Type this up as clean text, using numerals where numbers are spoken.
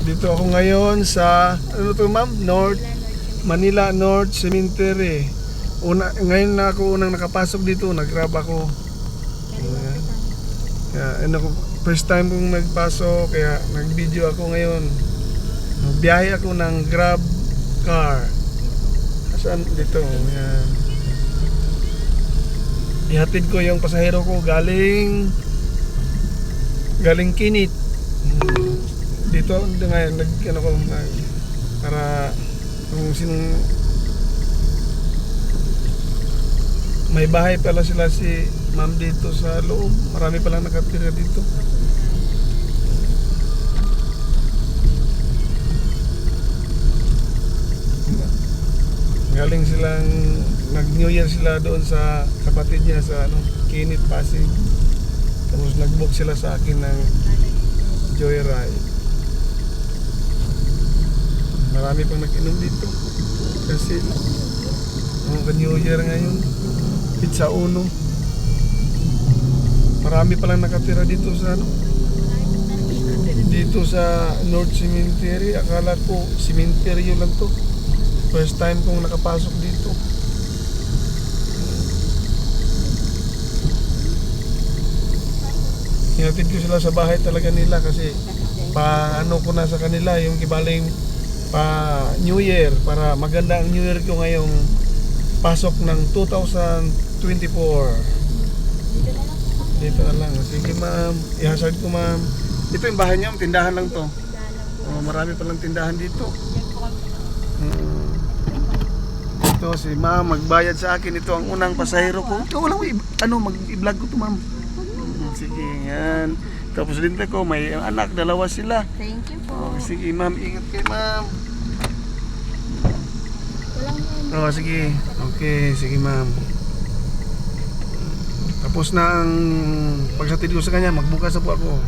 Dito ako ngayon sa ano to ma'am? Manila North Cemetery. Ngayon na ako unang nakapasok dito, nag-grab ako. Kaya first time kong nagpasok, kaya nag-video ako ngayon. Biyahe ako ng Grab car. Saan dito? Yan. Ihatid ko yung pasahero ko galing Kinit. Dito ngayon para kung sinong may bahay pala sila si ma'am dito sa loob. Marami palang nakatira dito. Galing silang nag-New Year sila doon sa kapatid niya sa Kinit, Pasig. Tapos nag-book sila sa akin ng Joyride. Marami pang nag-inom dito kasi New Year ngayon. Pizza Uno. Marami palang nakatira dito sa dito sa North Cemetery. Akala ko cemetery lang to. First time kong nakapasok dito. Hinatid ko sila sa bahay talaga nila kasi paano ko na sa kanila yung kibaling pa New Year para maganda ang New Year ko ngayong pasok ng 2024. Dito na lang. Sige ma'am, ihasad ko ma'am. Ito yung bahay niya, tindahan lang to. Marami palang tindahan dito. Ito si ma'am, magbayad sa akin. Ito ang unang pasahero ko. Ito wala mag-i-vlog ko to ma'am. Sige, yan. Tapos din ko, may anak, dalawa sila. Thank you po. Sige ma'am, ingat kayo ma'am. Sige. Okay, sige ma'am. Tapos na ang pagsatid ko sa kanya, magbukas na po ako.